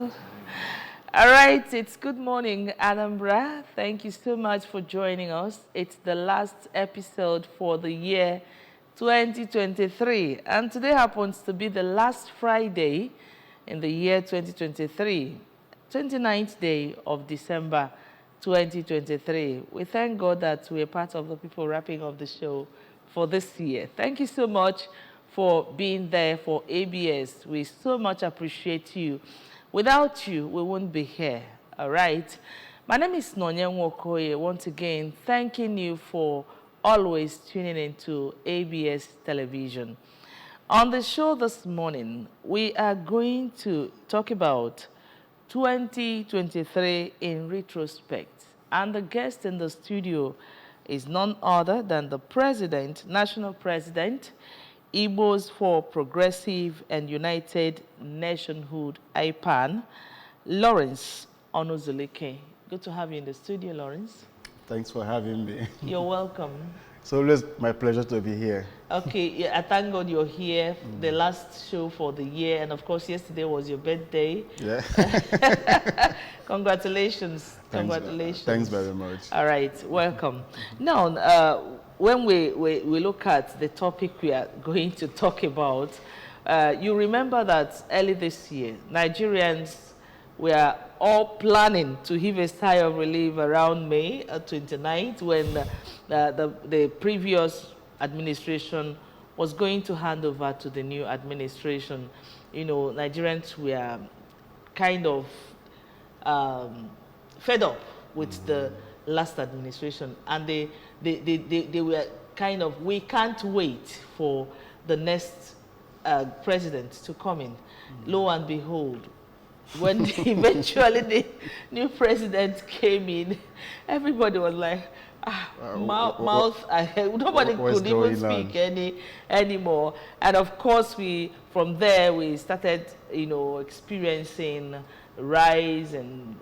All right, it's good morning, Anambra. Thank you so much for joining us. It's the last episode for the year 2023, and today happens to be the last Friday in the year 2023, 29th day of December 2023. We thank God that we're part of the people wrapping up the show for this year. Thank you so much for being there for ABS. We so much appreciate you. Without you, we wouldn't be here, all right? My name is Nonye Nwokoye. Once again, thanking you for always tuning into ABS television. On the show this morning, we are going to talk about 2023 in retrospect. And the guest in the studio is none other than the president, national president, Igbos for Progressive and United Nationhood, IPAN, Lawrence Onuzulike. Good to have you in the studio, Lawrence. Thanks for having me. You're welcome. It's always my pleasure to be here. Okay, yeah, I thank God you're here, the last show for the year, and of course yesterday was your birthday. Yeah. Congratulations. Congratulations. Thanks very much. All right, welcome. Now, when we look at the topic we are going to talk about, you remember that early this year, Nigerians were all planning to heave a sigh of relief around May 29th when the previous administration was going to hand over to the new administration. You know, Nigerians were kind of fed up with the last administration, and they were kind of, we can't wait for the next president to come in. Lo and behold, when eventually the new president came in, everybody was like, mouth ahead. Nobody could even speak anymore. And of course, from there we started, experiencing rise in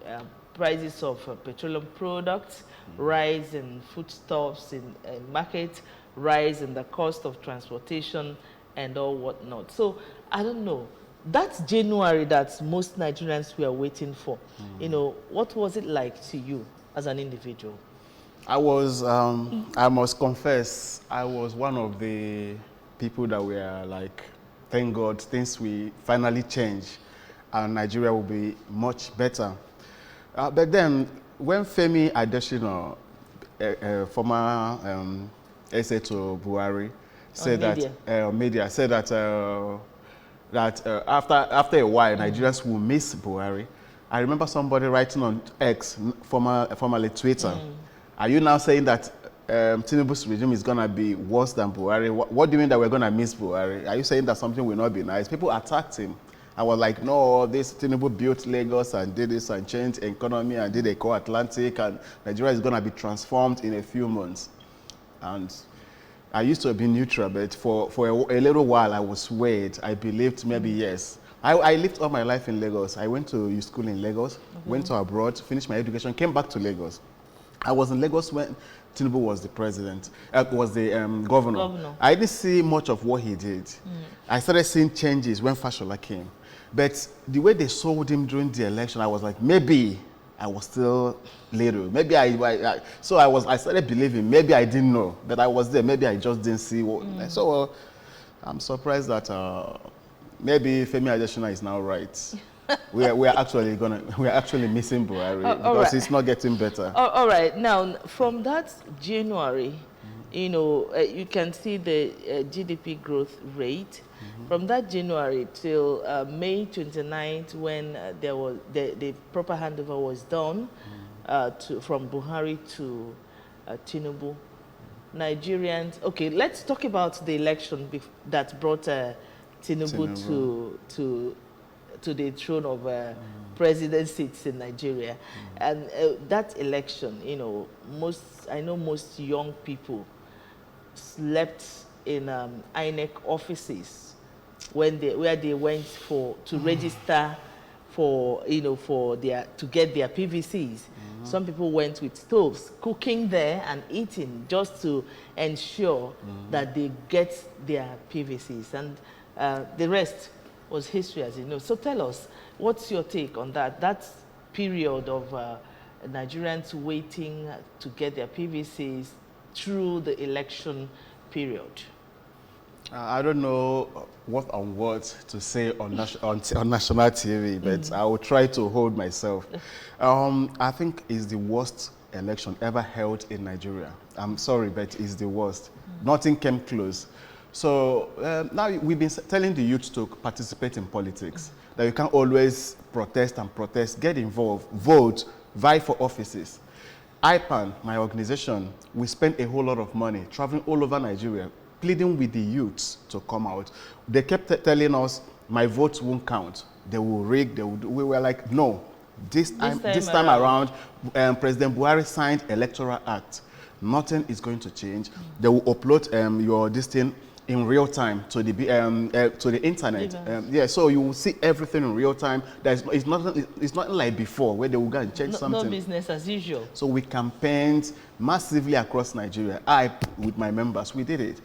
prices of petroleum products, rise in foodstuffs in market, rise in the cost of transportation and all whatnot. So I don't know. That's January that most Nigerians were waiting for. What was it like to you as an individual? I was, I must confess, I was one of the people that were like, thank God, things will finally change and Nigeria will be much better. But then, when Femi Adesina, former essay to Buhari, said media said that after a while, Nigerians will miss Buhari. I remember somebody writing on X, formerly Twitter, are you now saying that Tinubu's regime is going to be worse than Buhari? What do you mean that we're going to miss Buhari? Are you saying that something will not be nice? People attacked him. I was like, no, this Tinubu built Lagos and did this and changed economy and did a co-Atlantic, and Nigeria is going to be transformed in a few months. And I used to be neutral, but for a little while I was swayed. I believed maybe yes. I lived all my life in Lagos. I went to school in Lagos, went to abroad, finished my education, came back to Lagos. I was in Lagos when Tinubu was the president, was the governor. I didn't see much of what he did. I started seeing changes when Fashola came. But the way they sold him during the election, I was like, maybe I was still little. Maybe I started believing, maybe I didn't know that I was there. Maybe I just didn't see what. So I'm surprised that maybe Femi Adesina is now right. we are actually missing Buhari because it's not getting better. All right. Now, from that January, you can see the GDP growth rate. From that January till May 29th, when there was the proper handover was done from Buhari to Tinubu, Nigerians. Okay, let's talk about the election that brought Tinubu to the throne of president seats in Nigeria. And that election, I know most young people slept in INEC offices where they went to register to get their PVCs. Some people went with stoves, cooking there and eating just to ensure that they get their PVCs. And the rest was history as you know. So tell us, what's your take on that? That period of Nigerians waiting to get their PVCs through the election period. I don't know what on words to say on national TV, but I will try to hold myself. I think it's the worst election ever held in Nigeria. I'm sorry, but it's the worst. Nothing came close. So now we've been telling the youth to participate in politics, that you can't always protest and protest, get involved, vote, vie for offices. IPAN, my organization, we spent a whole lot of money traveling all over Nigeria, pleading with the youths to come out. They kept telling us, my votes won't count. They will rig, they will do. We were like, no. This time around, President Buhari signed Electoral Act. Nothing is going to change. They will upload your this thing in real time to the internet. Yeah, so you will see everything in real time. It's not like before where they will go and change something. No business as usual. So we campaigned massively across Nigeria. I, with my members, we did it.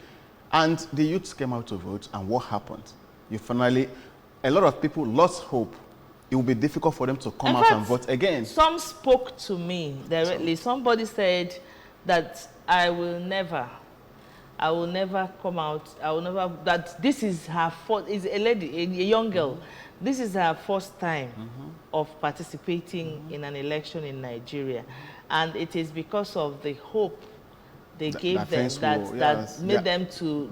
And the youths came out to vote, and what happened? A lot of people lost hope. It will be difficult for them to come out and vote again. Some spoke to me directly. Somebody said that I will never come out. That this is her first, is a lady, a young girl. This is her first time of participating in an election in Nigeria. And it is because of the hope they gave them that made them to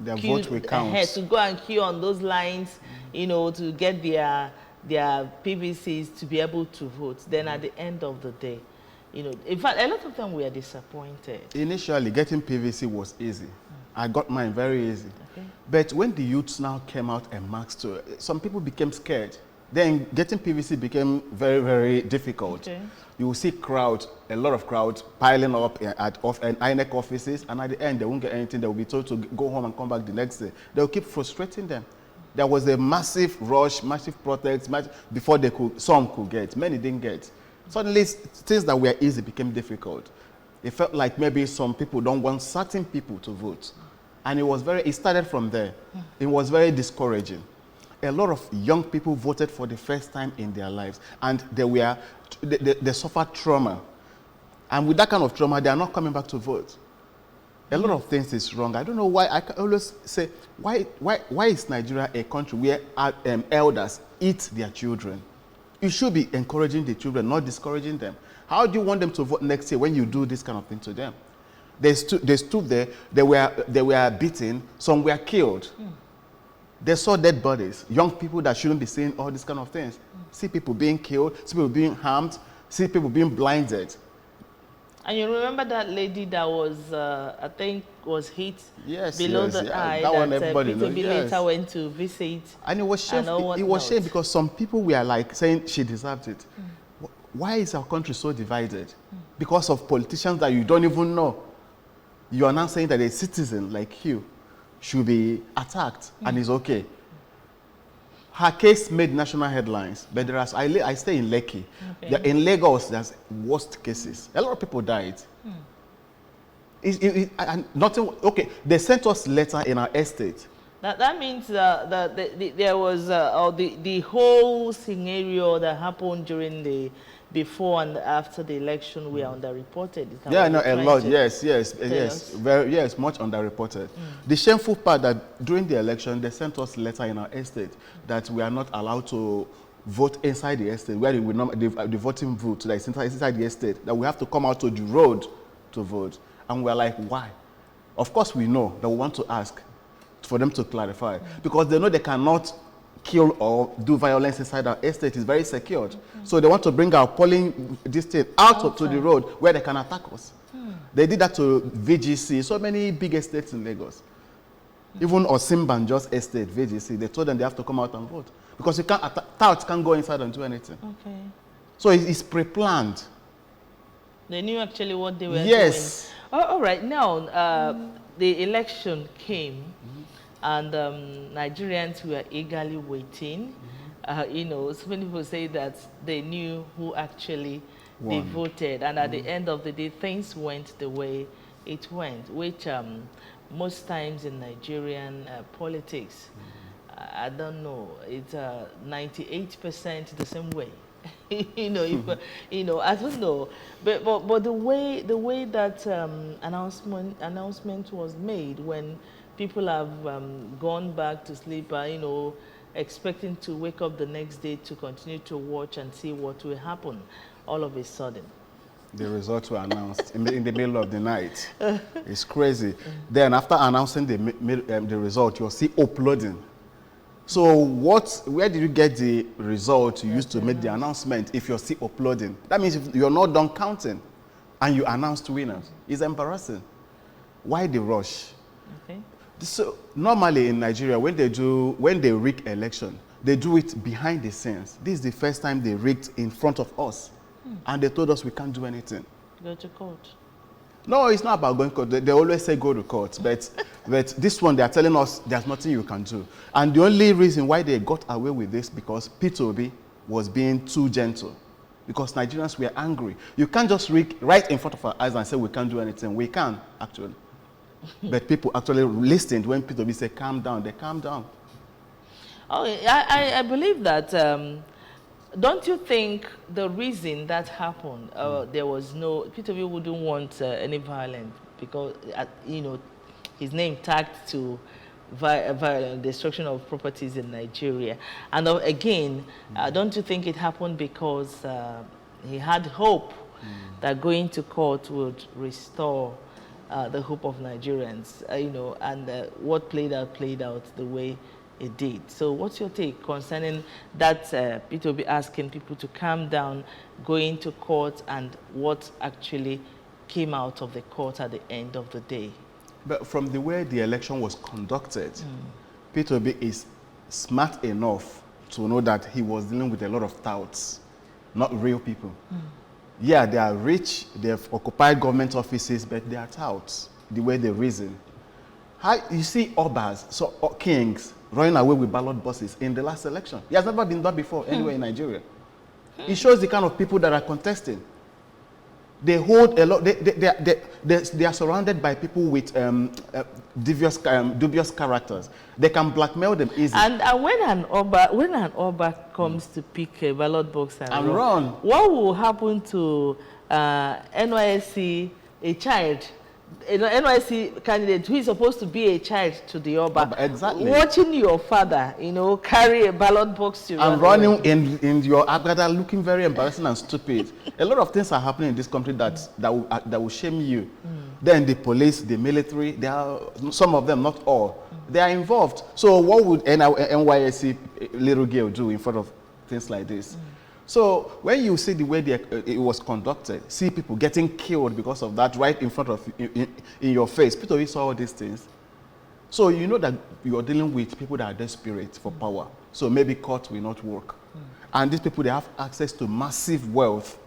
go and queue on those lines, you know, to get their PVCs to be able to vote. Then at the end of the day, you know, in fact, a lot of them were disappointed. Initially, getting PVC was easy. I got mine very easy. Okay. But when the youths now came out and marched, some people became scared. Then getting PVC became very, very difficult. Okay. You will see a lot of crowds piling up at INEC offices, and at the end, they won't get anything. They will be told to go home and come back the next day. They will keep frustrating them. There was a massive rush, massive protest before some could get. Many didn't get. Suddenly, things that were easy became difficult. It felt like maybe some people don't want certain people to vote. And it started from there. It was very discouraging. A lot of young people voted for the first time in their lives, and they suffered trauma. And with that kind of trauma, they are not coming back to vote. A lot of things is wrong. I don't know why. I can always say, why is Nigeria a country where elders eat their children? You should be encouraging the children, not discouraging them. How do you want them to vote next year when you do this kind of thing to them? They stood there, they were beaten, some were killed. They saw dead bodies, young people that shouldn't be seeing all these kind of things. See people being killed, see people being harmed, see people being blinded. And you remember that lady that was, I think, was hit below the eye, that one everybody knows. Peter later went to visit. And it was shameful. It was shame because some people were like saying she deserved it. Why is our country so divided? Because of politicians that you don't even know. You are now saying that a citizen like you should be attacked and is okay. Her case made national headlines, but I stay in Lekki. Okay. In Lagos, there's worst cases. A lot of people died. Okay, they sent us letter in our estate. That means there was the whole scenario that happened during the before and after the election we are underreported. Yeah, no, a lot. Yes, much underreported. The shameful part that during the election they sent us letter in our estate that we are not allowed to vote inside the estate where the voting booth that is inside the estate, that we have to come out to the road to vote. And we're like, why? Of course we know that we want to ask for them to clarify because they know they cannot kill or do violence inside our estate. Is very secured. So they want to bring our polling district out to the road where they can attack us. They did that to VGC, so many big estates in Lagos. Even Osimbanjo's estate, VGC, they told them they have to come out and vote. Because you can't, touts can't go inside and do anything. Okay. So it's pre-planned. They knew actually what they were doing. All right, now the election came. And Nigerians were eagerly waiting. You know, so many people say that they knew who actually they voted. And at the end of the day, things went the way it went, which most times in Nigerian politics, I don't know. It's 98% the same way. I don't know, but the way that announcement was made when people have gone back to sleep, expecting to wake up the next day to continue to watch and see what will happen, all of a sudden. The results were announced in the middle of the night. It's crazy. Then after announcing the result, you'll see uploading. So where did you get the result you used to make the announcement if you're still uploading? That means if you're not done counting and you announced winners. It's embarrassing. Why the rush? Okay. So normally in Nigeria, when they rig election, they do it behind the scenes. This is the first time they rigged in front of us. And they told us we can't do anything. Go to court. No, it's not about going to court. They always say go to court. But this one, they are telling us there's nothing you can do. And the only reason why they got away with this because P2B was being too gentle. Because Nigerians were angry. You can't just rig right in front of our eyes and say we can't do anything. We can, actually. But people actually listened when P2B said calm down. They calmed down. Oh, I believe that... don't you think the reason that happened, there was no, P2B wouldn't want any violence because, his name tagged to violent destruction of properties in Nigeria. And again, don't you think it happened because he had hope that going to court would restore the hope of Nigerians, and what played out the way it did. So what's your take concerning that P2B asking people to calm down, going to court, and what actually came out of the court at the end of the day? But from the way the election was conducted, P2B is smart enough to know that he was dealing with a lot of touts, not real people. Yeah, they are rich, they have occupied government offices, but they are touts, the way they reason. You see Obas, kings, running away with ballot boxes in the last election. It has never been done before anywhere in Nigeria. It shows the kind of people that are contesting. They hold a lot, they are surrounded by people with dubious characters. They can blackmail them easily. And when an Oba comes to pick a ballot box and run, what will happen to NYSC, a child? NYC candidate who is supposed to be a child to the Oba, exactly. Watching your father, carry a ballot box to and running in your Agbada looking very embarrassing and stupid. A lot of things are happening in this country that will shame you. Then the police, the military, some of them, not all, they are involved. So what would NYSC little girl do in front of things like this? So when you see the way it was conducted, see people getting killed because of that right in front of in your face, people saw all these things. So you know that you are dealing with people that are desperate for power. So maybe court will not work. And these people, they have access to massive wealth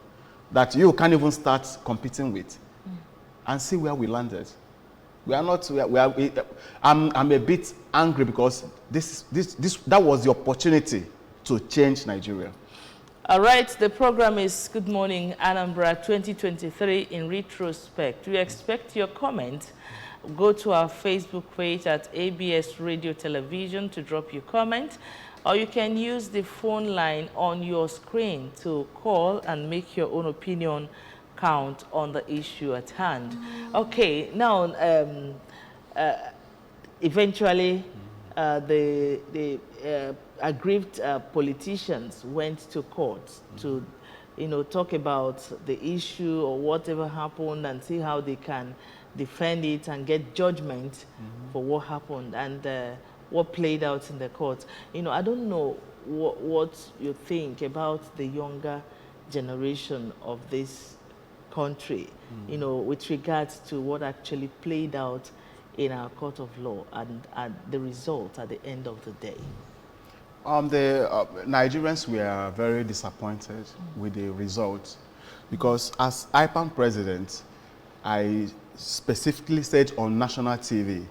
that you can't even start competing with. And see where we landed. I'm a bit angry because that was the opportunity to change Nigeria. All right, the program is Good Morning Anambra 2023 in retrospect. We expect your comment. Go to our Facebook page at ABS Radio Television to drop your comment, or you can use the phone line on your screen to call and make your own opinion count on the issue at hand. Okay, now, eventually, the aggrieved politicians went to court to, talk about the issue or whatever happened and see how they can defend it and get judgment for what happened and what played out in the court. I don't know what you think about the younger generation of this country, with regards to what actually played out in our court of law and the result at the end of the day. The Nigerians were very disappointed with the result because as IPAM president, I specifically said on national TV,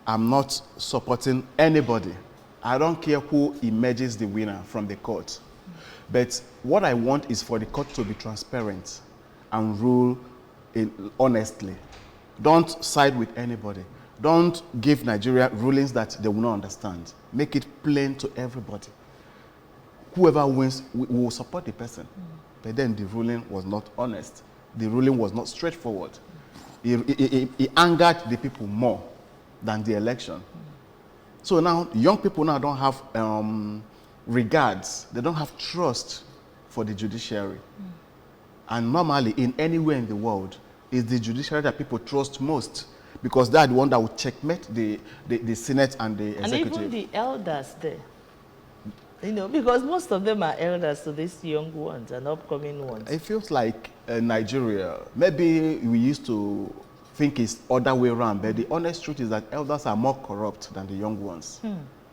I'm not supporting anybody. I don't care who emerges the winner from the court. But what I want is for the court to be transparent and rule honestly. Don't side with anybody. Don't give Nigeria rulings that they will not understand. Make it plain to everybody. Whoever wins, we will support the person. But then the ruling was not honest. The ruling was not straightforward. It angered the people more than the election. So now, young people now don't have regards. They don't have trust for the judiciary. And normally, in anywhere in the world, it's the judiciary that people trust most, because they're the one that will checkmate the Senate and the executive. And even the elders there. Because most of them are elders to these young ones and upcoming ones. It feels like Nigeria, maybe we used to think it's other way around, but the honest truth is that elders are more corrupt than the young ones.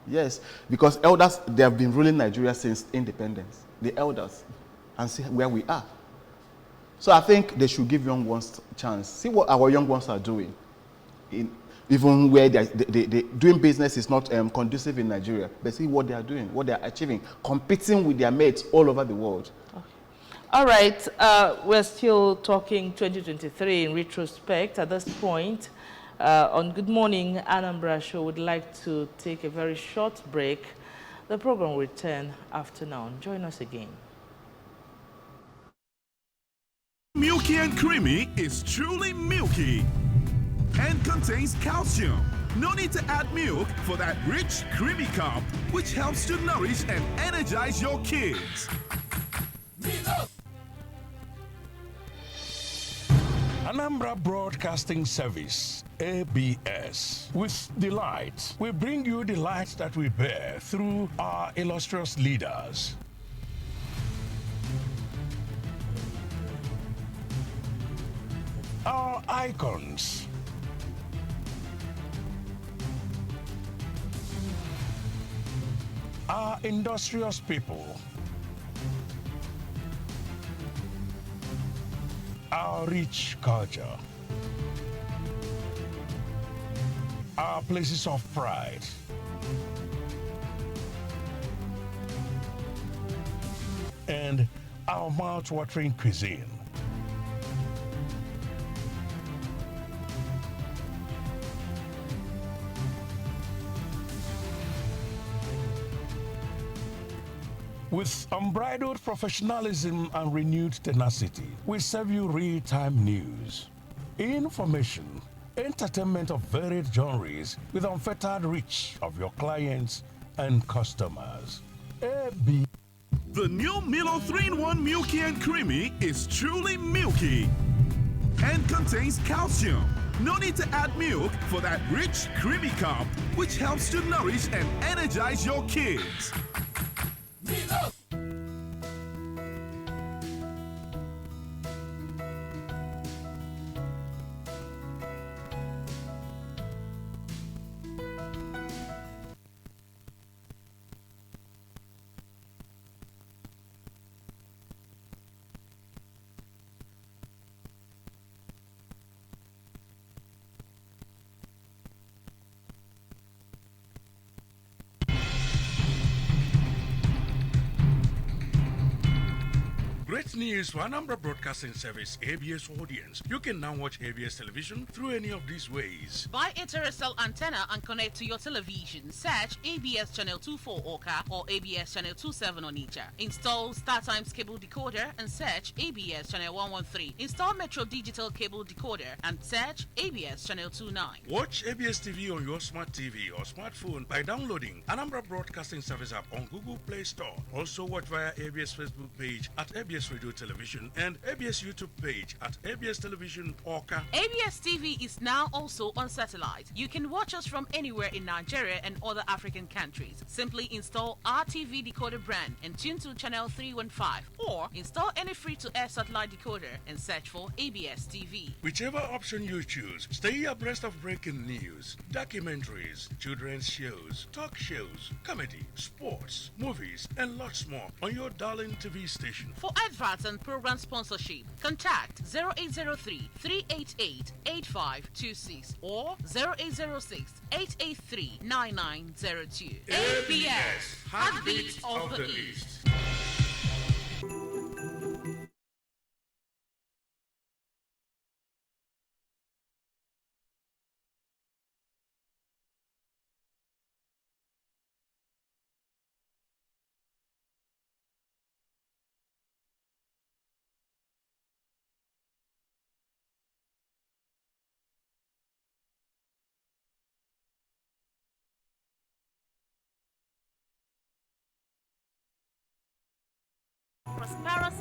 Yes, because elders, they have been ruling Nigeria since independence. The elders, and see where we are. So I think they should give young ones a chance. See what our young ones are doing. Even where they doing business is not conducive in Nigeria, but see what they are doing, what they are achieving, competing with their mates all over the world. Okay. All right, we're still talking 2023 in retrospect. At this point, on Good Morning Anambra show, would like to take a very short break. The program will return after now. Join us again. Milky and Creamy is truly milky and contains calcium. No need to add milk for that rich, creamy cup, which helps to nourish and energize your kids. Anambra Broadcasting Service, ABS. With delight, we bring you the light that we bear through our illustrious leaders. Our icons. Our industrious people. Our rich culture. Our places of pride. And our mouth-watering cuisine. With unbridled professionalism and renewed tenacity, we serve you real-time news, information, entertainment of varied genres with unfettered reach of your clients and customers. AB. The new Milo 3-in-1 Milky and Creamy is truly milky and contains calcium. No need to add milk for that rich, creamy cup, which helps to nourish and energize your kids. Great news for Anambra Broadcasting Service ABS audience. You can now watch ABS television through any of these ways. Buy a terrestrial antenna and connect to your television. Search ABS Channel 24 Oka or ABS Channel 27 Onitsha. Install StarTimes cable decoder and search ABS Channel 113. Install Metro Digital cable decoder and search ABS Channel 29. Watch ABS TV on your smart TV or smartphone by downloading Anambra Broadcasting Service app on Google Play Store. Also watch via ABS Facebook page at ABS Radio Television and ABS YouTube page at ABS Television Oka. ABS TV is now also on satellite. You can watch us from anywhere in Nigeria and other African countries. Simply install our TV decoder brand and tune to channel 315 or install any free-to-air satellite decoder and search for ABS TV. Whichever option you choose, stay abreast of breaking news, documentaries, children's shows, talk shows, comedy, sports, movies, and lots more on your darling TV station. For adverts and program sponsorship, contact 0803 388 8526 or 0806 883 9902. ABS, Heartbeat of the East. prosperous.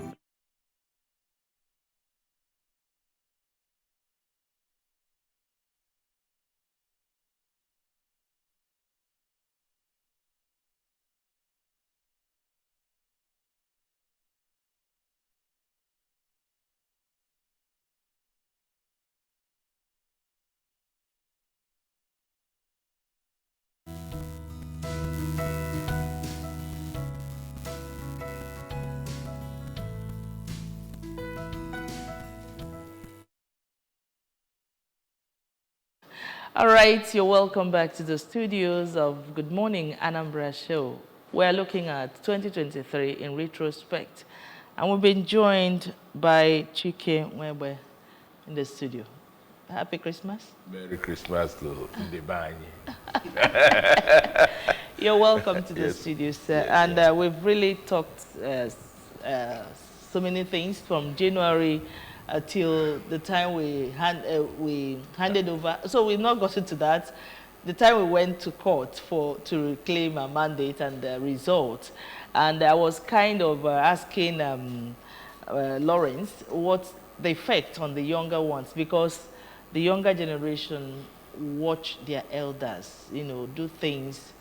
All right, you're welcome back to the studios of Good Morning Anambra show. We're looking at 2023 in retrospect, and we've been joined by Chike Mwebe in the studio. Happy Christmas. Merry Christmas to Ndebanye. You're welcome to the studio, sir. Yes, and we've really talked so many things from January till the time we handed over. So we've not gotten to that. The time we went to court to reclaim a mandate and the result. And I was kind of asking Lawrence what the effect on the younger ones, because the younger generation watch their elders, do things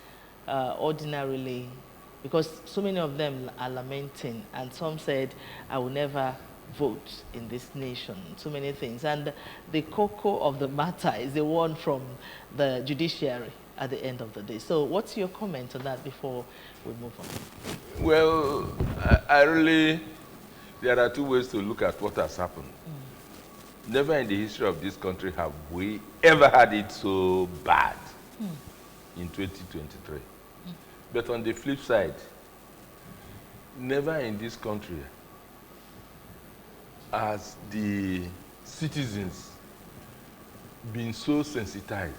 ordinarily, because so many of them are lamenting, and some said, I will never vote in this nation, so many things. And the cocoa of the matter is the one from the judiciary at the end of the day. So what's your comment on that before we move on? Well, there are two ways to look at what has happened. Never in the history of this country have we ever had it so bad in 2023. But on the flip side, never in this country has the citizens been so sensitized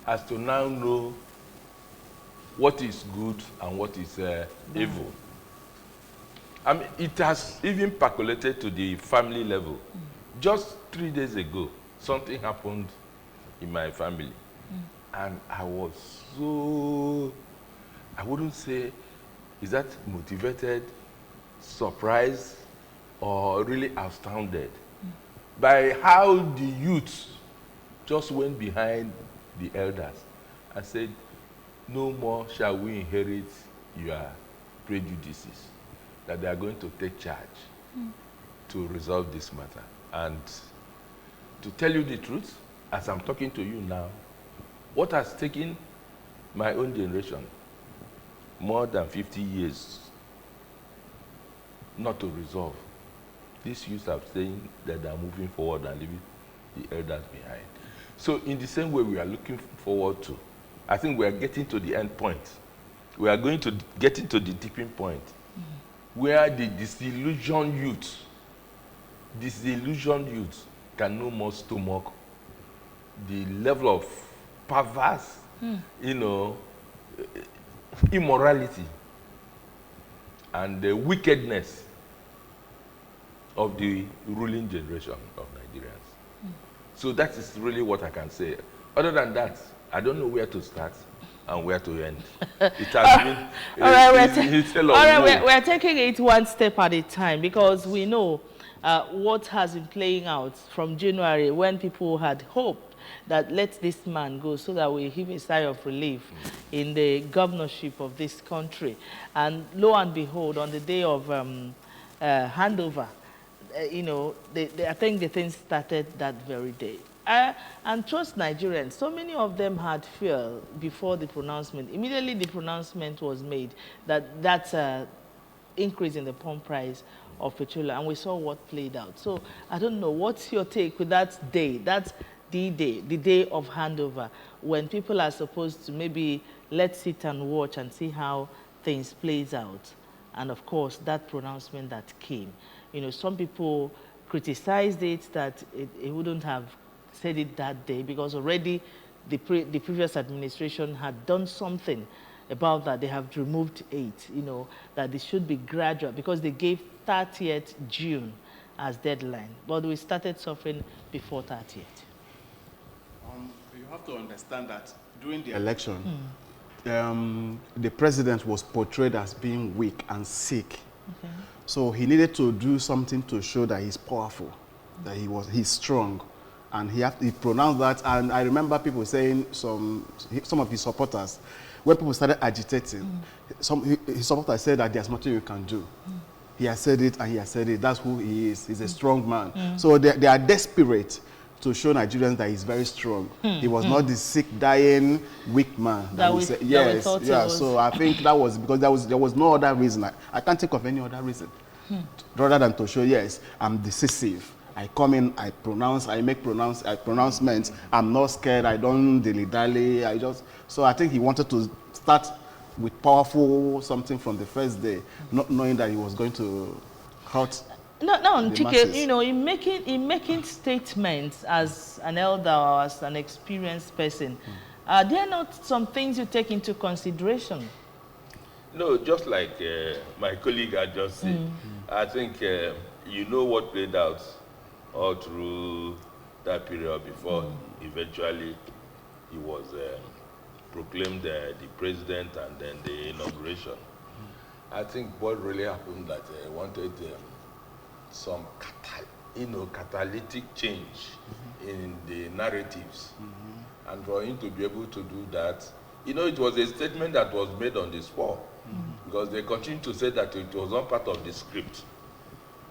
as to now know what is good and what is evil. I mean, it has even percolated to the family level. Just 3 days ago, something happened in my family. And I was so, I wouldn't say, is that motivated, surprised, or really astounded by how the youth just went behind the elders and said, no more shall we inherit your prejudices, that they are going to take charge to resolve this matter. And to tell you the truth, as I'm talking to you now, what has taken my own generation more than 50 years not to resolve, these youths are saying that they are moving forward and leaving the elders behind. So in the same way we are looking forward to, I think we are getting to the end point. We are going to get into the tipping point where the disillusioned youth can no more stomach the level of perverse, immorality and the wickedness of the ruling generation of Nigerians. So that is really what I can say. Other than that, I don't know where to start and where to end. It has been we're taking it one step at a time, because we know what has been playing out from January, when people had hoped that let this man go so that we heave a sigh of relief in the governorship of this country. And lo and behold, on the day of handover, I think the thing started that very day. And trust Nigerians, so many of them had fear before the pronouncement. Immediately the pronouncement was made that that's increase in the pump price of petrol, and we saw what played out. So I don't know, what's your take with that day, that's the day of handover, when people are supposed to maybe let's sit and watch and see how things plays out. And of course, that pronouncement that came, some people criticized it, that it wouldn't have said it that day, because already the previous administration had done something about that. They have removed 8, that it should be gradual, because they gave 30th June as deadline. But we started suffering before 30th. You have to understand that during the election, the president was portrayed as being weak and sick. Okay. So he needed to do something to show that he's powerful, that he's strong. And he pronounced that, and I remember people saying, some of his supporters, when people started agitating, his supporters said that there's nothing you can do. He has said it and he has said it. That's who he is. He's a strong man. So they are desperate to show Nigerians that he's very strong. He was not the sick, dying, weak man. Yes, yeah. So I think that was because there was no other reason. I can't think of any other reason rather than to show, yes, I'm decisive. I come in, I make pronouncements. I'm not scared. I don't dilly-dally. So I think he wanted to start with powerful something from the first day, not knowing that he was going to hurt. No, Chike, you know, in making statements as an elder or as an experienced person, are there not some things you take into consideration? No, just like my colleague had just said, I think you know what played out all through that period before eventually he was proclaimed the president and then the inauguration. I think what really happened that he wanted some catalytic change in the narratives. And for him to be able to do that, you know, it was a statement that was made on the spot because they continued to say that it was not part of the script.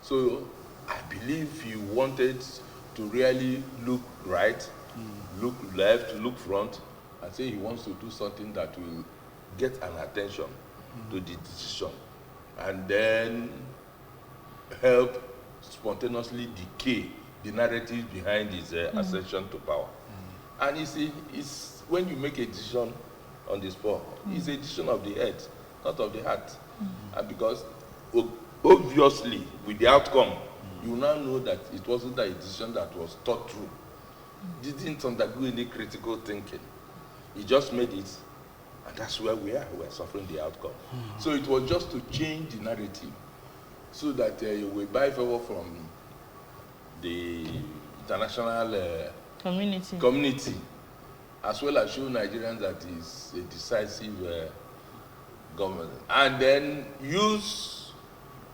So I believe he wanted to really look right, look left, look front, and say he wants to do something that will get an attention to the decision and then help spontaneously decay the narrative behind his ascension to power. And you see, it's when you make a decision on the spot, it's a decision of the head, not of the heart. And because obviously with the outcome, you now know that it wasn't a decision that was thought through. Didn't undergo any critical thinking. He just made it, and that's where we are. We're suffering the outcome. So it was just to change the narrative so that you will buy favor from the international community, as well as show Nigerians that is a decisive government, and then use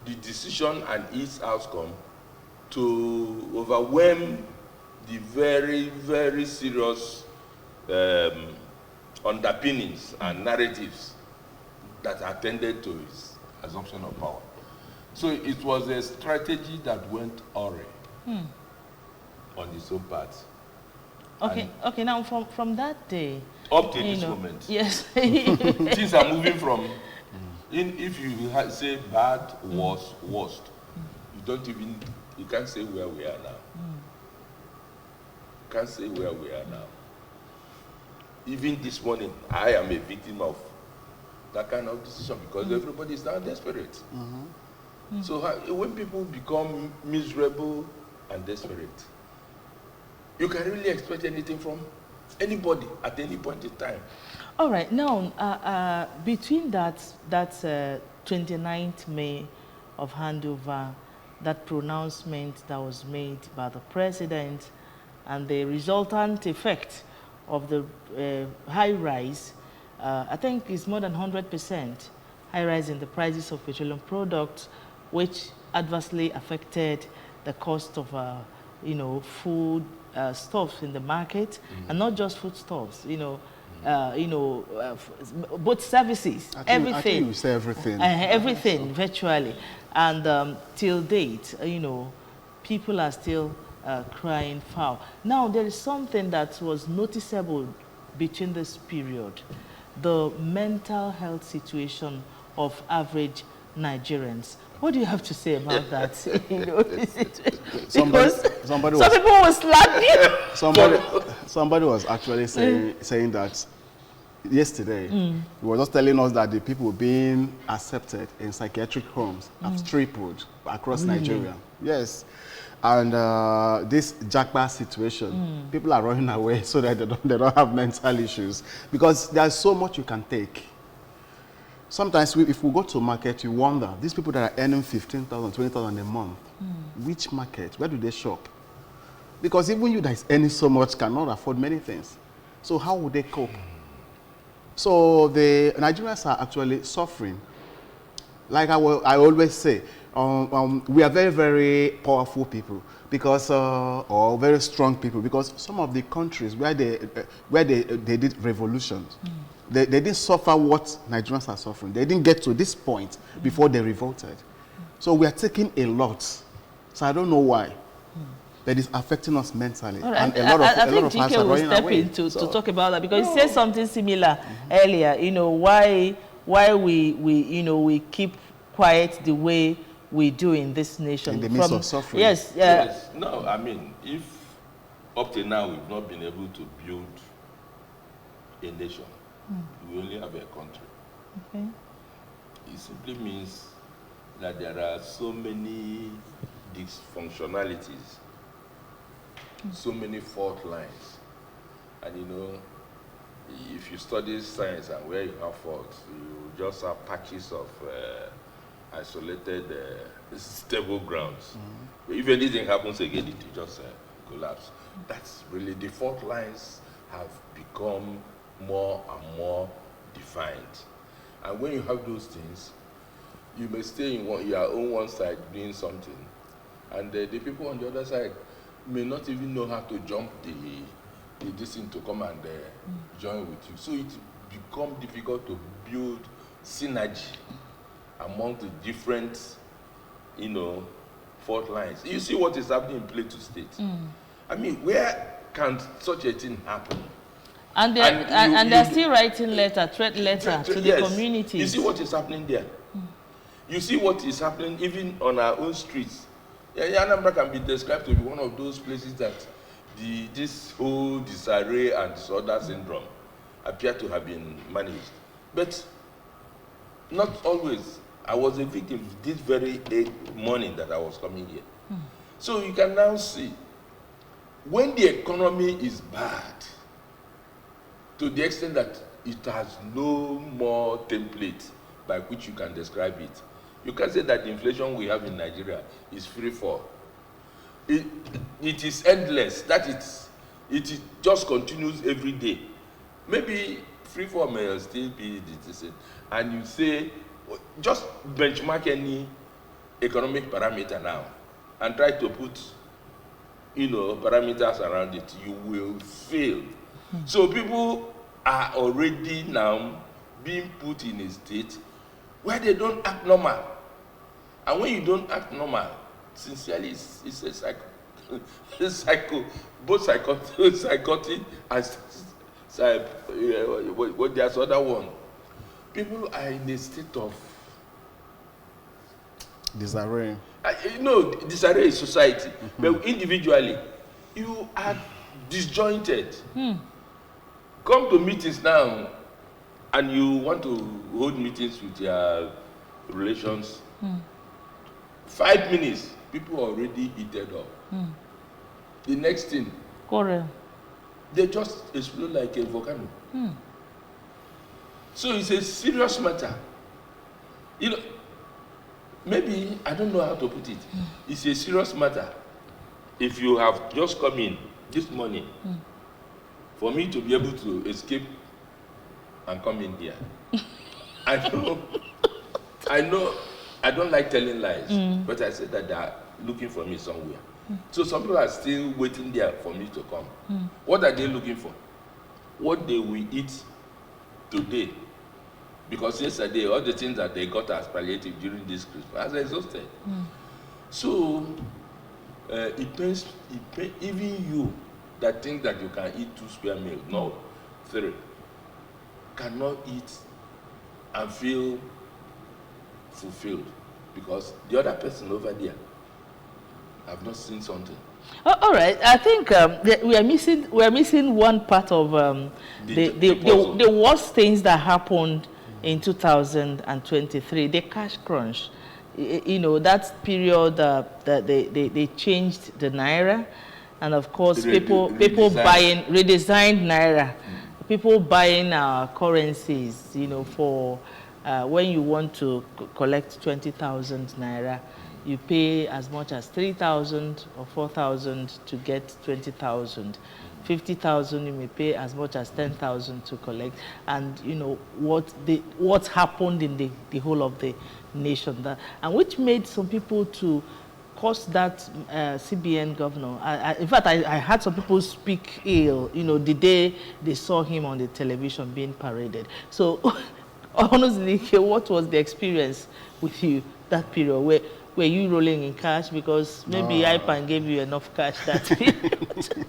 the decision and its outcome to overwhelm the very, very serious underpinnings and narratives that attended to his assumption of power. So it was a strategy that went awry on his own part. Okay, okay. Now from that day up to this moment, yes, things are moving from. If you say bad, worst, you can't say where we are now. You can't say where we are now. Even this morning, I am a victim of that kind of decision because everybody is now desperate. So when people become miserable and desperate, you can really expect anything from anybody at any point in time. All right. Now, between that 29th May of handover, that pronouncement that was made by the president, and the resultant effect of the high rise, I think it's more than 100% high rise in the prices of petroleum products, which adversely affected the cost of, food stuffs in the market, and not just food stuffs, both services, everything. I think you say everything. Everything, virtually. And till date, people are still crying foul. Now, there is something that was noticeable between this period, the mental health situation of average Nigerians. What do you have to say about that? Some people will slap you. Somebody was actually saying that yesterday. He was just telling us that the people being accepted in psychiatric homes have tripled across Nigeria. Yes. And this Japa situation, people are running away so that they don't have mental issues because there's so much you can take. Sometimes if we go to market, you wonder, these people that are earning 15,000, 20,000 a month, which market, where do they shop? Because even you that is earning so much cannot afford many things. So how would they cope? So the Nigerians are actually suffering. like I always say, we are very, very powerful people because, or very strong people, because some of the countries where they did revolutions, they didn't suffer what Nigerians are suffering. They didn't get to this point before they revolted. So we are taking a lot. So I don't know why. But it's affecting us mentally. Right. And a lot of us GK are will running step away. in to talk about that, because he said something similar earlier. You know, why we keep quiet the way we do in this nation. In the midst of suffering. Yes. Yes. No, I mean, if up till now we've not been able to build a nation, we only have a country. Okay. It simply means that there are so many dysfunctionalities, so many fault lines. And you know, if you study science and where you have faults, you just have patches of isolated, stable grounds. If anything happens again, it will just collapse. That's really, the fault lines have become more and more defined. And when you have those things, you may stay in your own one side doing something, and the people on the other side may not even know how to jump this thing to come and join with you. So it becomes difficult to build synergy among the different, fault lines. You see what is happening in Plateau State. I mean, where can such a thing happen? And they're still writing threat letter to the communities. You see what is happening there. You see what is happening even on our own streets. Anambra can be described to be one of those places that this whole disarray and disorder syndrome appear to have been managed. But not always. I was a victim this very morning that I was coming here. So you can now see, when the economy is bad, to the extent that it has no more template by which you can describe it, you can say that the inflation we have in Nigeria is free fall. It is endless. It just continues every day. Maybe free fall may still be the same. And you say, just benchmark any economic parameter now and try to put, parameters around it. You will fail. So people are already now being put in a state where they don't act normal. And when you don't act normal, sincerely, it's a cycle, both psychotic and there's other one. People are in a state of disarray. Disarray is society, but individually, you are disjointed. Come to meetings now, and you want to hold meetings with your relations. 5 minutes, people are already heated up. The next thing, quarrel. They just explode like a volcano. So it's a serious matter. Maybe, I don't know how to put it. It's a serious matter. If you have just come in this morning, for me to be able to escape and come in here, I know, I don't like telling lies, but I said that they are looking for me somewhere. So some people are still waiting there for me to come. What are they looking for? What they will eat today. Because yesterday, all the things that they got as palliative during this Christmas are exhausted. So it pains even you that think that you can eat 2 square meals, no, 3, cannot eat and feel fulfilled, because the other person over there have not seen something. All right, I think we are missing one part of the worst things that happened in 2023, the cash crunch. That period that they changed the naira, and of course people redesigned naira, people buying our currencies, for when you want to collect 20,000 naira, you pay as much as 3,000 or 4,000 to get 20,000. 50,000, you may pay as much as 10,000 to collect, and you know what happened in the whole of the nation, and which made some people to curse that CBN governor. In fact, I had some people speak ill, you know, the day they saw him on the television being paraded. So, honestly, what was the experience with you that period? Were you rolling in cash? Because maybe IPAN gave you enough cash that period.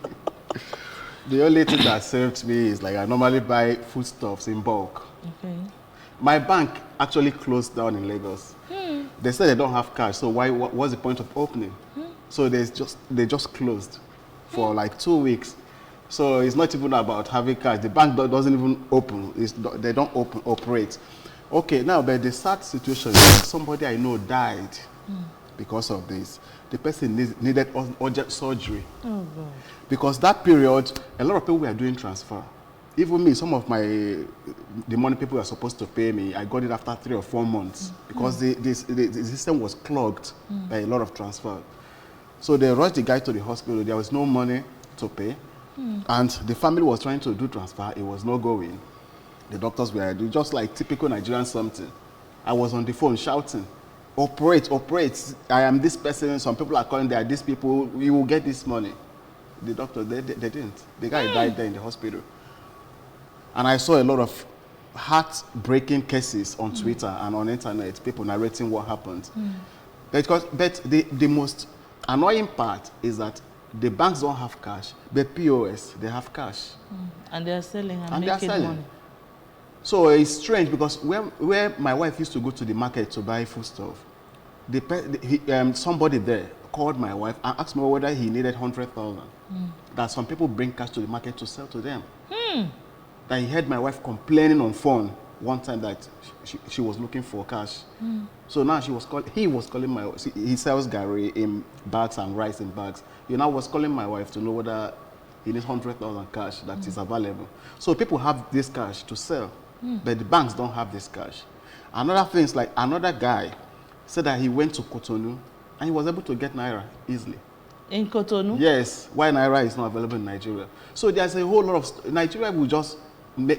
The only thing that saved me is like I normally buy foodstuffs in bulk. Okay. My bank actually closed down in Lagos. They said they don't have cash, so what's the point of opening? So they just closed for like 2 weeks. So it's not even about having cash. The bank doesn't even open. They don't operate. Okay, now, but the sad situation is somebody I know died because of this. The person needed urgent surgery. Oh, God. Because that period, a lot of people were doing transfer. Even me, some of the money people were supposed to pay me, I got it after 3 or 4 months because the system was clogged by a lot of transfer. So they rushed the guy to the hospital. There was no money to pay. And the family was trying to do transfer. It was not going. The doctors were doing just like typical Nigerian something. I was on the phone shouting, operate, operate. I am this person. Some people are calling, they are these people. We will get this money. The doctor, they didn't. The guy died there in the hospital. And I saw a lot of heartbreaking cases on Twitter and on internet, people narrating what happened. But the most annoying part is that the banks don't have cash, but POS, they have cash. And they're selling and making money. So it's strange because where my wife used to go to the market to buy food stuff, somebody there called my wife and asked me whether he needed 100,000. That some people bring cash to the market to sell to them. That he heard my wife complaining on phone one time that she was looking for cash. So now he was calling my wife. He sells gari in bags and rice in bags. He now was calling my wife to know whether he needs 100,000 cash that is available. So people have this cash to sell, but the banks don't have this cash. Another thing is like another guy said that he went to Cotonou and he was able to get Naira easily. In Cotonou? Yes, why Naira is not available in Nigeria. So there's a whole lot of, Nigeria will just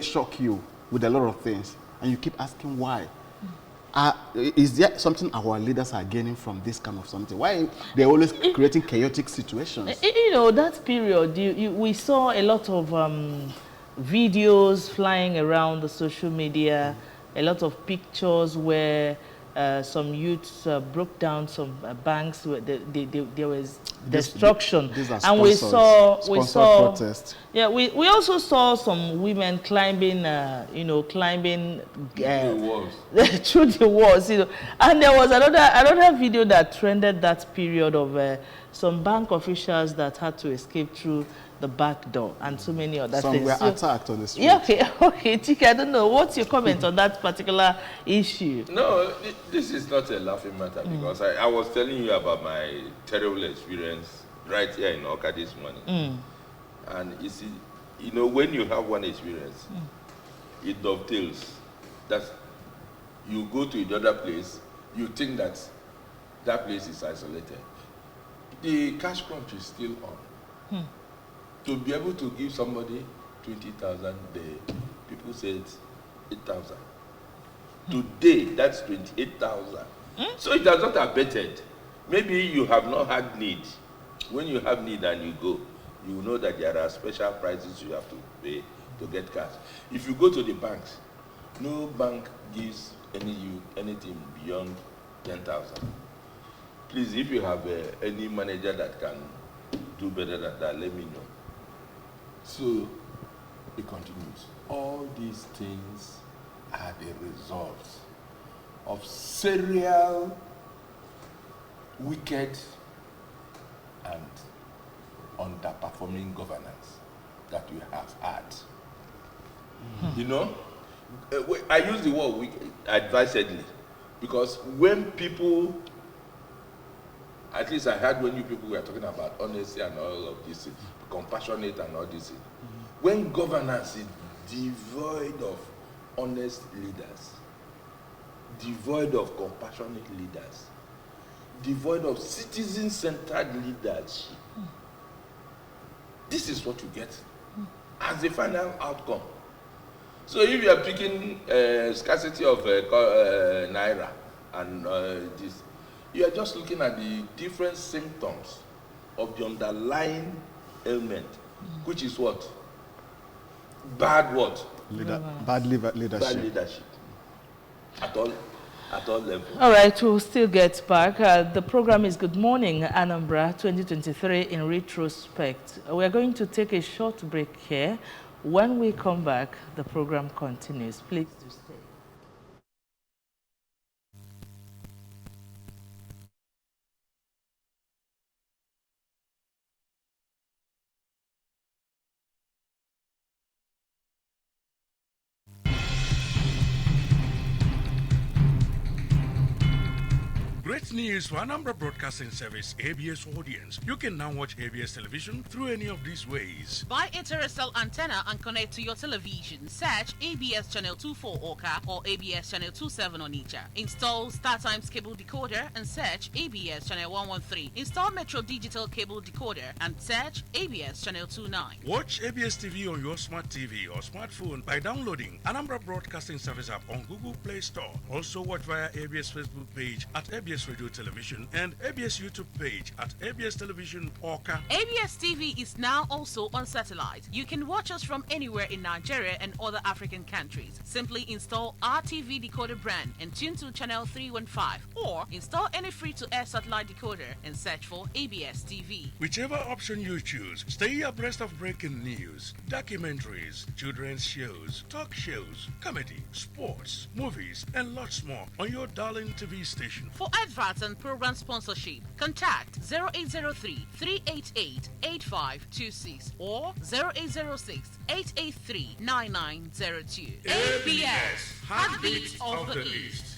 shock you with a lot of things and you keep asking why. Is there something our leaders are gaining from this kind of something? Why they're always creating chaotic situations? You know, that period, we saw a lot of videos flying around the social media, a lot of pictures where some youths broke down some banks where there was destruction. These are and we saw protests. Yeah, we also saw some women climbing climbing the walls. through the walls, you know. And there was another video that trended that period of some bank officials that had to escape through the back door and so many other things. Some were attacked on the street. Yeah, okay, Chike, I don't know. What's your comment on that particular issue? No, this is not a laughing matter because I was telling you about my terrible experience right here in Oka this morning. And you see, you know, when you have one experience, it dovetails. That you go to another place, you think that that place is isolated. The cash crunch is still on. To be able to give somebody 20,000, people said 8,000. Today, that's 28,000. So it has not abated. Maybe you have not had need. When you have need and you go, you know that there are special prices you have to pay to get cash. If you go to the banks, no bank gives anything beyond 10,000. Please, if you have any manager that can do better than that, let me know. So it continues. All these things are the result of serial, wicked, and underperforming governance that we have had. You know, I use the word wicked advisedly because when people, at least I heard when you people were talking about honesty and all of this, compassionate and all this. When governance is devoid of honest leaders, devoid of compassionate leaders, devoid of citizen-centered leadership, this is what you get as the final outcome. So if you are picking scarcity of naira and this, you are just looking at the different symptoms of the underlying ailment, which is what? Bad what? Bad leadership. Bad leadership. At all levels. All right, we'll still get back. The program is Good Morning, Anambra 2023 in retrospect. We're going to take a short break here. When we come back, the program continues. Please do stay. Great news for Anambra Broadcasting Service ABS audience. You can now watch ABS television through any of these ways. Buy a terrestrial antenna and connect to your television. Search ABS Channel 24 Oka or ABS Channel 27 on Onitsha. Install StarTimes cable decoder and search ABS Channel 113. Install Metro Digital cable decoder and search ABS Channel 29. Watch ABS TV on your smart TV or smartphone by downloading Anambra Broadcasting Service app on Google Play Store. Also watch via ABS Facebook page at ABS Radio Television and ABS YouTube page at ABS Television Oka. ABS TV is now also on satellite. You can watch us from anywhere in Nigeria and other African countries. Simply install our TV decoder brand and tune to channel 315 or install any free-to-air satellite decoder and search for ABS TV. Whichever option you choose, stay abreast of breaking news, documentaries, children's shows, talk shows, comedy, sports, movies, and lots more on your darling TV station. For adverts and program sponsorship, contact 0803 388 8526 or 0806 883 9902. ABS, Heartbeat of the East.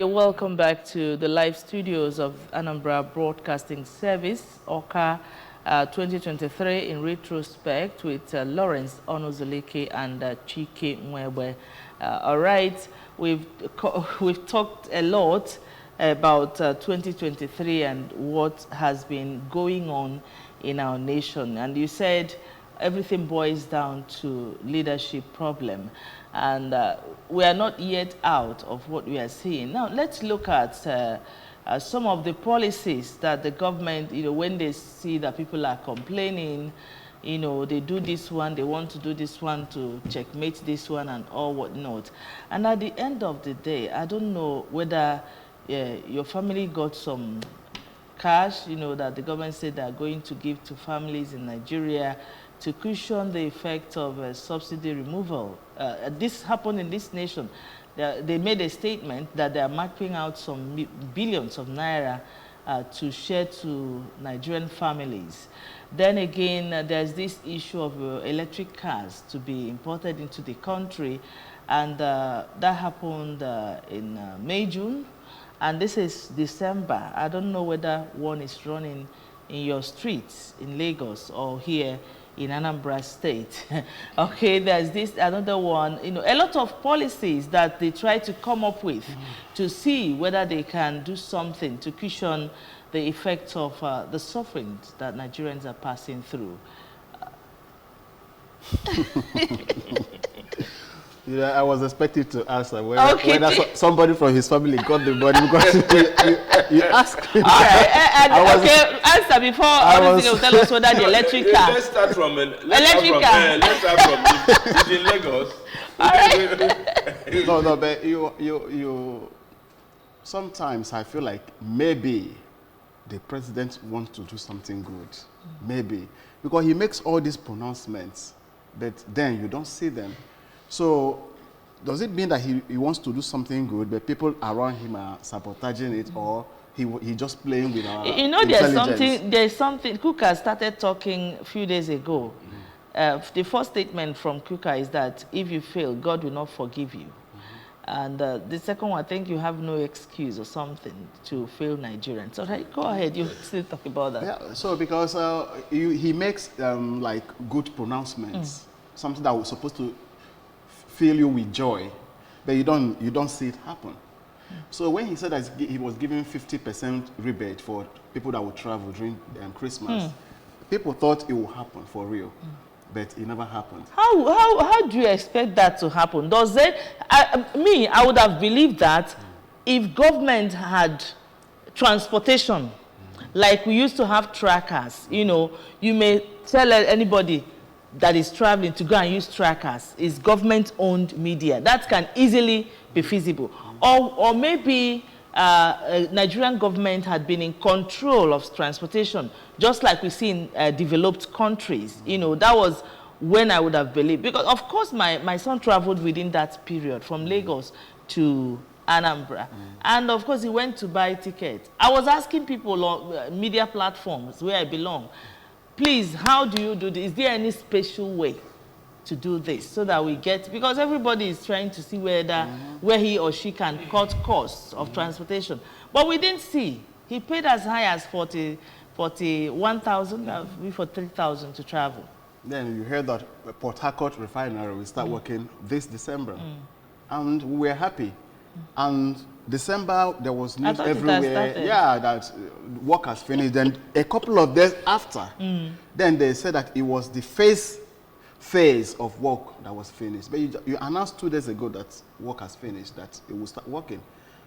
Welcome back to the live studios of Anambra Broadcasting Service, Oka 2023 in retrospect with Lawrence Onozulike and Chike Mwebe. All right, we've talked a lot about 2023 and what has been going on in our nation. And you said everything boils down to leadership problem. And we are not yet out of what we are seeing. Now, let's look at some of the policies that the government, when they see that people are complaining, they do this one, they want to do this one to checkmate this one and all whatnot. And at the end of the day, I don't know whether your family got some cash, that the government said they're going to give to families in Nigeria to cushion the effect of subsidy removal. This happened in this nation. They made a statement that they are mapping out some billions of naira to share to Nigerian families. Then again, there's this issue of electric cars to be imported into the country, and that happened in May, June, and this is December. I don't know whether one is running in your streets in Lagos or here in Anambra State. Okay, there's this another one, a lot of policies that they try to come up with to see whether they can do something to cushion the effects of the sufferings that Nigerians are passing through. I was expecting to answer whether somebody from his family got the money, because you asked me. Okay, answer before honestly will tell us whether the electric car. Let's start from electric car. Let's start from it's in Lagos. All right. No, but you sometimes I feel like maybe the president wants to do something good. Maybe. Because he makes all these pronouncements, but then you don't see them. So does it mean that he wants to do something good, but people around him are sabotaging it, or he just playing with our intelligence? There's something, Kuka started talking a few days ago. The first statement from Kuka is that if you fail, God will not forgive you. And the second one, I think you have no excuse or something to fail Nigerians. So go ahead, you still talk about that. Yeah, so because he makes like good pronouncements, something that was supposed to fill you with joy, but you don't see it happen. So when he said that he was giving 50% rebate for people that would travel during Christmas, people thought it would happen for real. But it never happened. How do you expect that to happen? Does it? I would have believed that if government had transportation, like we used to have trackers, you know, you may tell anybody that is traveling to go and use trackers. It's government-owned media. That can easily be feasible. Or maybe Nigerian government had been in control of transportation, just like we see in developed countries. You know, that was when I would have believed. Because, of course, my son traveled within that period from Lagos to Anambra. And, of course, he went to buy tickets. I was asking people on media platforms where I belong, please, how do you do this? Is there any special way to do this so that we get, because everybody is trying to see whether where he or she can cut costs of transportation, but we didn't see. He paid as high as 41,000 for 3,000 to travel. Then you heard that Port Harcourt refinery will start working this December, and we were happy. And December there was news everywhere, yeah, that work has finished. Then a couple of days after, then they said that it was the phase of work that was finished. But you announced 2 days ago that work has finished, that it will start working.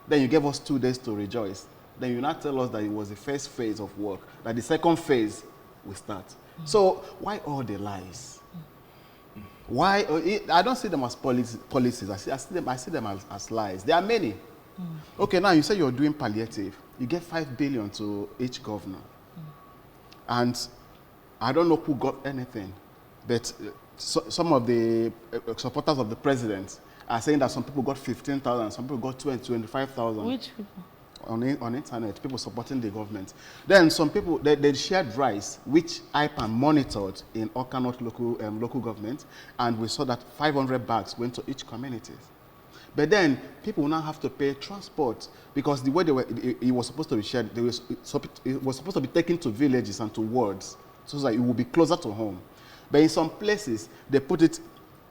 Then you gave us 2 days to rejoice. Then you now tell us that it was the first phase of work, that the second phase will start. So why all the lies? Why? I don't see them as policies. I see them as lies. There are many. Okay, now you say you're doing palliative. You get 5 billion to each governor. And I don't know who got anything, but some of the supporters of the president are saying that some people got 15,000, some people got 25,000. Which people? On internet, people supporting the government. Then some people, they shared rice, which IPAN monitored in Okanot local government, and we saw that 500 bags went to each community. But then people will now have to pay transport, because the way it was supposed to be shared, it was supposed to be taken to villages and to wards, so that it will be closer to home. But in some places, they put it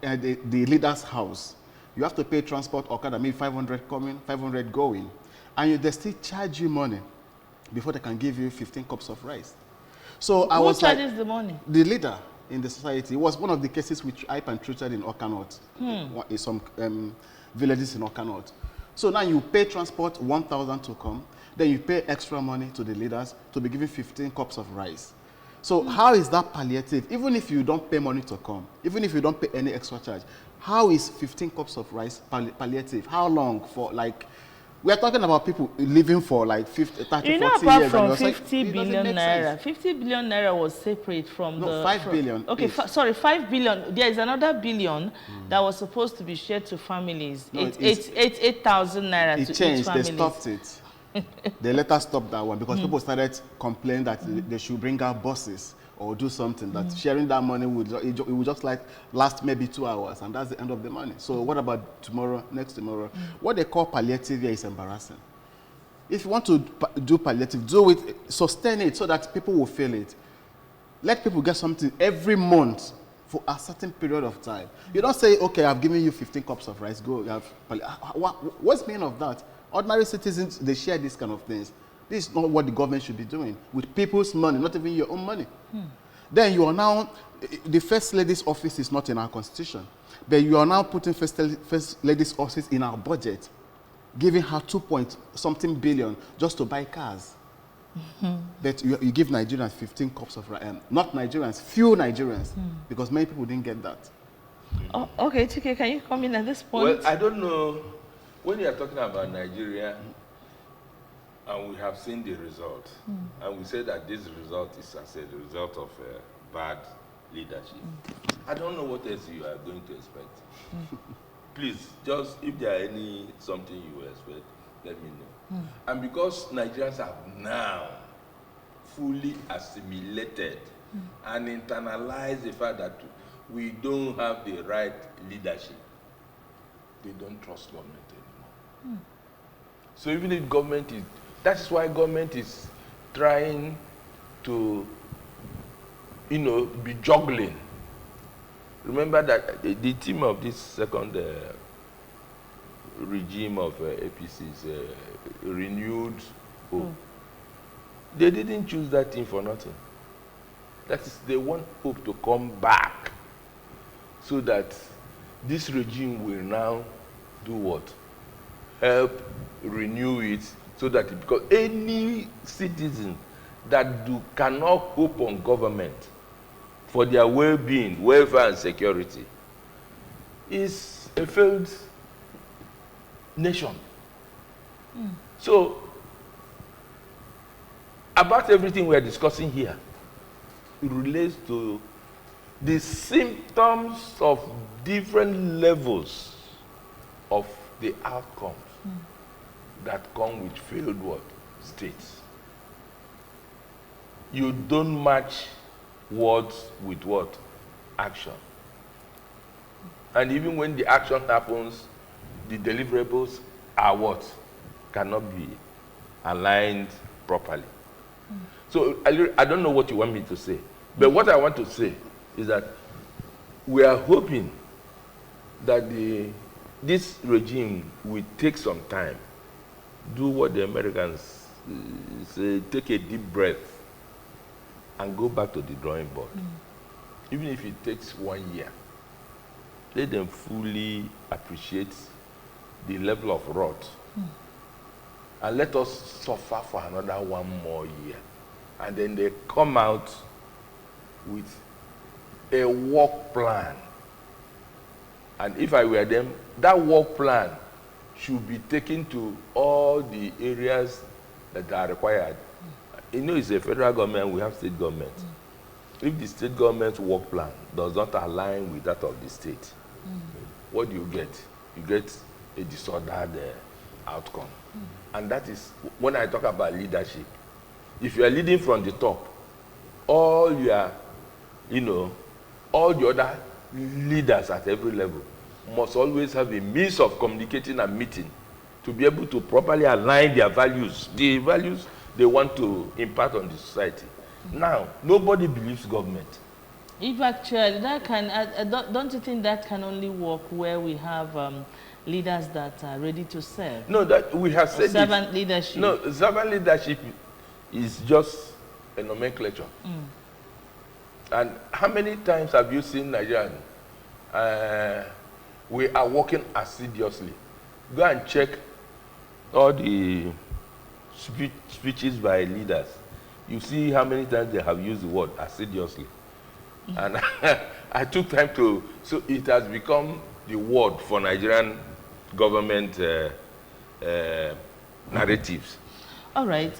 at the leader's house. You have to pay transport, Okada, maybe 500 coming, 500 going. And they still charge you money before they can give you 15 cups of rice. So I was like, who charges the money? The leader in the society. It was one of the cases which IPAN treated in Okanot, in some villages in Okanot. So now you pay transport 1,000 to come, then you pay extra money to the leaders to be given 15 cups of rice. So how is that palliative? Even if you don't pay money to come, even if you don't pay any extra charge, how is 15 cups of rice palliative? How long for, like, we are talking about people living for like 50, 30, you know, 40 apart years. from 50 billion naira, 50 billion naira was separate from no, 5 billion. Okay, sorry, 5 billion. There is another billion that was supposed to be shared to families. No, 8,000 naira to changed, each family. they stopped it. They let us stop that one because people started complaining that they should bring out buses or do something, that sharing that money would just like last maybe 2 hours, and that's the end of the money. So what about tomorrow, next tomorrow? What they call palliative here is embarrassing. If you want to do palliative, do it, sustain it so that people will feel it. Let people get something every month for a certain period of time. You don't say, okay, I've given you 15 cups of rice, go. You have what's the meaning of that? Ordinary citizens, they share these kind of things. This is not what the government should be doing with people's money, not even your own money. Then you are now, the First Lady's office is not in our constitution, but you are now putting First Lady's office in our budget, giving her 2-point-something billion just to buy cars. But you give Nigerians 15 cups of rice, not Nigerians, few Nigerians, because many people didn't get that. Oh, okay, Chike, can you come in at this point? Well, I don't know. When you are talking about Nigeria, and we have seen the result, and we say that this result is as a result of bad leadership. I don't know what else you are going to expect. Please, just if there are something you will expect, let me know. And because Nigerians have now fully assimilated and internalized the fact that we don't have the right leadership, they don't trust government anymore. So even if government is, that's why government is trying to, be juggling. Remember that the theme of this second regime of APC is renewed hope. They didn't choose that thing for nothing. That is, they want hope to come back so that this regime will now do what? Help renew it so that because any citizen that cannot hope on government for their well-being, welfare and security is a failed nation. So, about everything we are discussing here, it relates to the symptoms of different levels of the outcomes that come with failed what? States. You don't match words with what? Action. And even when the action happens, the deliverables are what? Cannot be aligned properly. So I don't know what you want me to say, but what I want to say is that we are hoping that this regime will take some time, do what the Americans say, take a deep breath and go back to the drawing board. Even if it takes 1 year, let them fully appreciate the level of rot. And let us suffer for another 1 more year. And then they come out with a work plan. And if I were them, that work plan should be taken to all the areas that are required. It's a federal government, we have state government. If the state government's work plan does not align with that of the state, what do you get? You get a disordered outcome. And that is, when I talk about leadership, if you are leading from the top, all the other leaders at every level must always have a means of communicating and meeting to be able to properly align their values, the values they want to impart on the society. Now, nobody believes government. If actually that can, don't you think that can only work where we have leaders that are ready to serve? No, that we have said servant leadership. No, servant leadership is just a nomenclature. And how many times have you seen Nigerian? We are working assiduously. Go and check all the speeches by leaders. You see how many times they have used the word assiduously. And I took time to, so it has become the word for Nigerian government narratives. All right.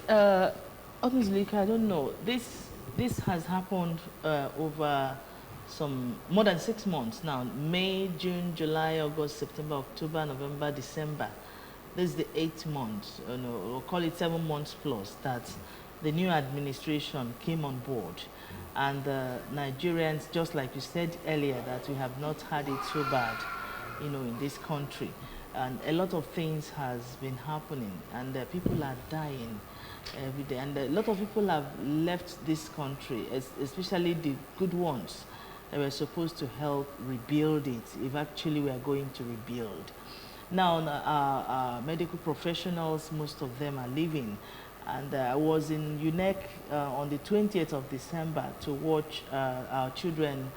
Honestly, I don't know. This has happened over more than 6 months now. May, June, July, August, September, October, November, December. This is the 8th month, we'll call it 7 months plus, that the new administration came on board. And Nigerians, just like you said earlier, that we have not had it so bad, in this country. And a lot of things has been happening, and people are dying every day. And a lot of people have left this country, especially the good ones that were supposed to help rebuild it, if actually we are going to rebuild. Now, our medical professionals, most of them are leaving. And I was in UNEC on the 20th of December to watch our children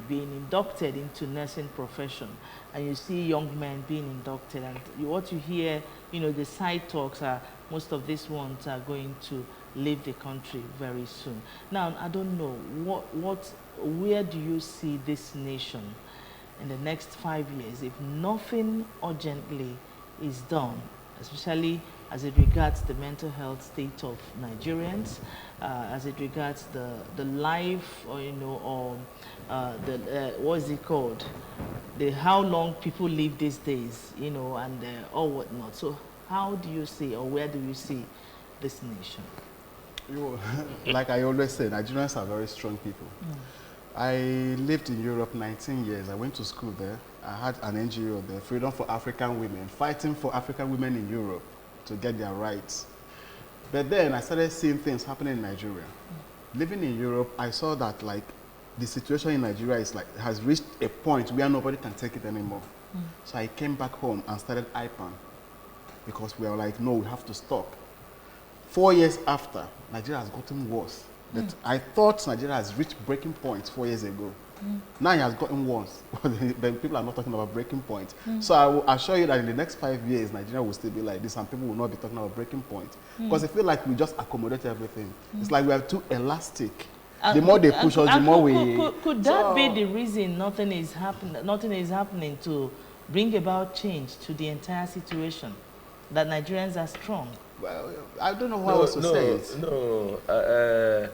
being inducted into nursing profession. And you see young men being inducted. And what you hear, the side talks are, most of these ones are going to leave the country very soon. Now, I don't know, where do you see this nation in the next 5 years if nothing urgently is done, especially as it regards the mental health state of Nigerians, as it regards the life, or what is it called? How long people live these days, and or whatnot. So how do you see, or where do you see this nation? Like I always say, Nigerians are very strong people. I lived in Europe 19 years. I went to school there. I had an NGO there, Freedom for African Women, fighting for African women in Europe to get their rights. But then I started seeing things happening in Nigeria. Living in Europe, I saw that like the situation in Nigeria is like has reached a point where nobody can take it anymore. So I came back home and started IPAN because we were like, no, we have to stop. 4 years after, Nigeria has gotten worse. But I thought Nigeria has reached breaking point 4 years ago. Now it has gotten worse. But people are not talking about breaking point. So I will assure you that in the next 5 years, Nigeria will still be like this and people will not be talking about breaking point. Because I feel like we just accommodate everything. It's like we are too elastic. The more they push us, the more we... Could that be the reason nothing is happening to bring about change to the entire situation? That Nigerians are strong? Well, I don't know how else to say it.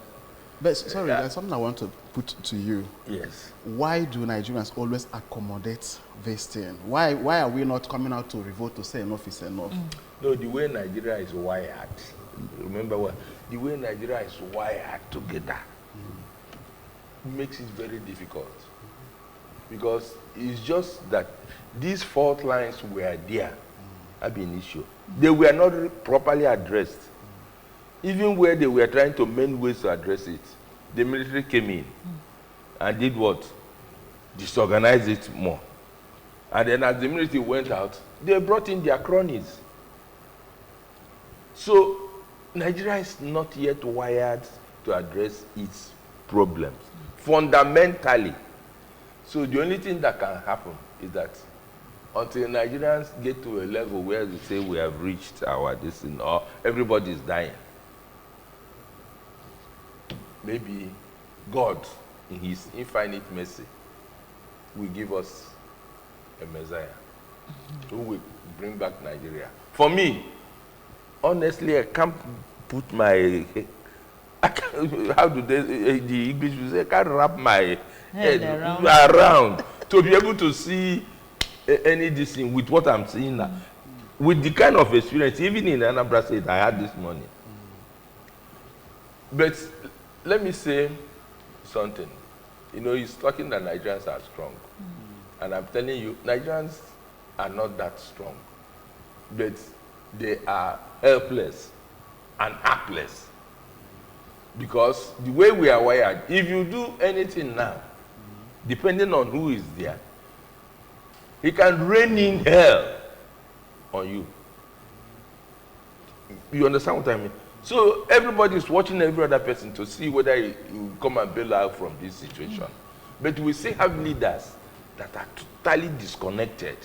But sorry, there's something I want to put to you. Yes. Why do Nigerians always accommodate this thing? Why are we not coming out to revolt to say enough is enough? No, the way Nigeria is wired, remember what? The way Nigeria is wired together makes it very difficult. Because it's just that these fault lines were there, have been an issue. They were not properly addressed. Even where they were trying to mend ways to address it, the military came in and did what? Disorganized it more. And then as the military went out, they brought in their cronies. So Nigeria is not yet wired to address its problems, fundamentally. So the only thing that can happen is that until Nigerians get to a level where they say we have reached our destiny or everybody is dying, maybe God, in his infinite mercy, will give us a Messiah who will bring back Nigeria. For me, honestly, I can't put my... how do they, the English will say, I can't wrap my head around to be able to see any this thing with what I'm seeing now. With the kind of experience, even in Anambra State, I had this morning. But let me say something. You know, he's talking that Nigerians are strong. And I'm telling you, Nigerians are not that strong. But they are helpless and helpless. Because the way we are wired, if you do anything now, depending on who is there, he can rain in hell on you. You understand what I mean? So everybody is watching every other person to see whether he will come and bail out from this situation. But we still have leaders that are totally disconnected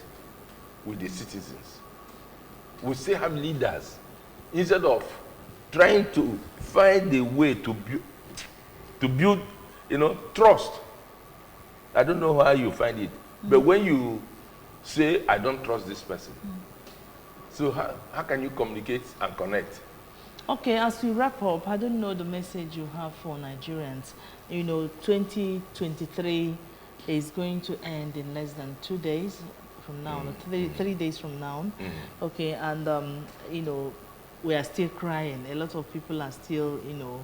with the citizens. We still have leaders, instead of trying to find a way to build, you know, trust. I don't know how you find it, but when you say, I don't trust this person, so how can you communicate and connect? Okay, as we wrap up, I don't know the message you have for Nigerians. You know, 2023 is going to end in less than 2 days from now, three days from now. Okay, and you know, we are still crying. A lot of people are still, you know,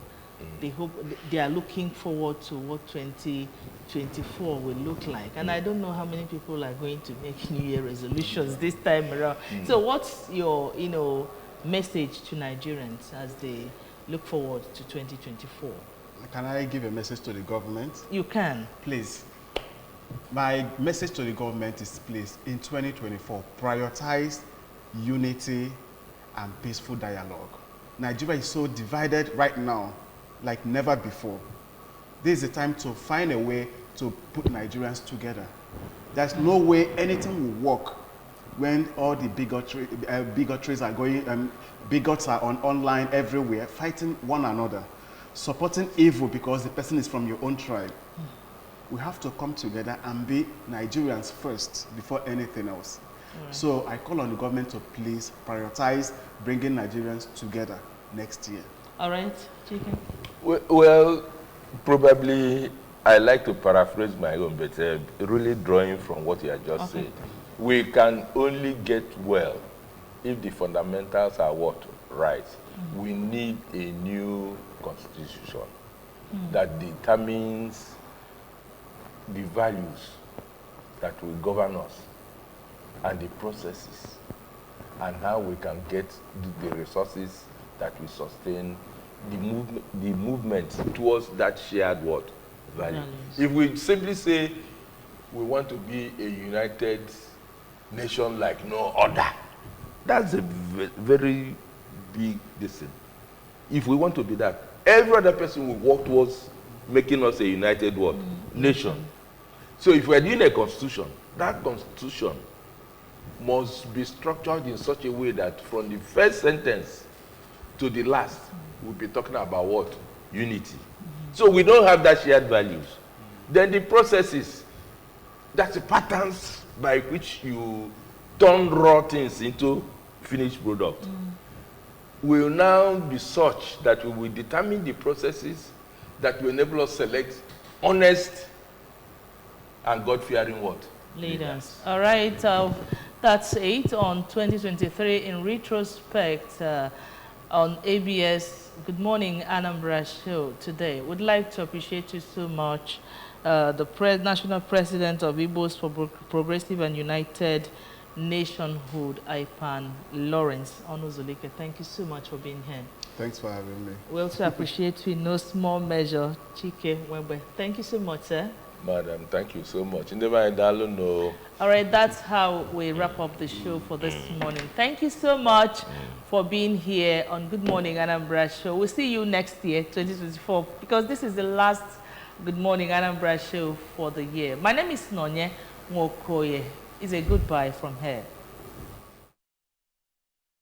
they hope, they are looking forward to what 2024 will look like. And I don't know how many people are going to make New Year resolutions this time around. So what's your, you know, message to Nigerians as they look forward to 2024? Can I give a message to the government? You can. Please. My message to the government is, please, in 2024, prioritize unity and peaceful dialogue. Nigeria is so divided right now, like never before. This is the time to find a way to put Nigerians together. There's no way anything will work when all the bigotries are going, bigots are online everywhere, fighting one another, supporting evil because the person is from your own tribe. We have to come together and be Nigerians first before anything else. Right. So I call on the government to please prioritize bringing Nigerians together next year. All right, Chicken. Well, probably I like to paraphrase my own, but really drawing from what you have just said. We can only get well if the fundamentals are what? Right. We need a new constitution that determines the values that will govern us and the processes and how we can get the resources that will sustain the movement towards that shared what? Value. If we simply say we want to be a united nation like no other, that's a very big decision. If we want to be that, every other person will work towards making us a united what? Nation. So if we're doing a constitution, that constitution must be structured in such a way that from the first sentence to the last, we'll be talking about what? Unity. So we don't have that shared values. Then the processes, that's the patterns by which you turn raw things into finished product, will now be such that we will determine the processes that will enable us select honest and God-fearing what? Leaders. All right, that's it on 2023 in retrospect on ABS Good Morning Anambra show today. We'd like to appreciate you so much, the National President of Igbos for Progressive and United Nationhood, IPAN, Lawrence Onuzulike. Thank you so much for being here. Thanks for having me. We also appreciate you in no small measure, Chike Wembe. Thank you so much, sir. Madam, thank you so much. All right, that's how we wrap up the show for this morning. Thank you so much for being here on Good Morning Anambra show. We'll see you next year, 2024, because this is the last Good Morning Anambra show for the year. My name is Nonye Nwokoye. It's a goodbye from here.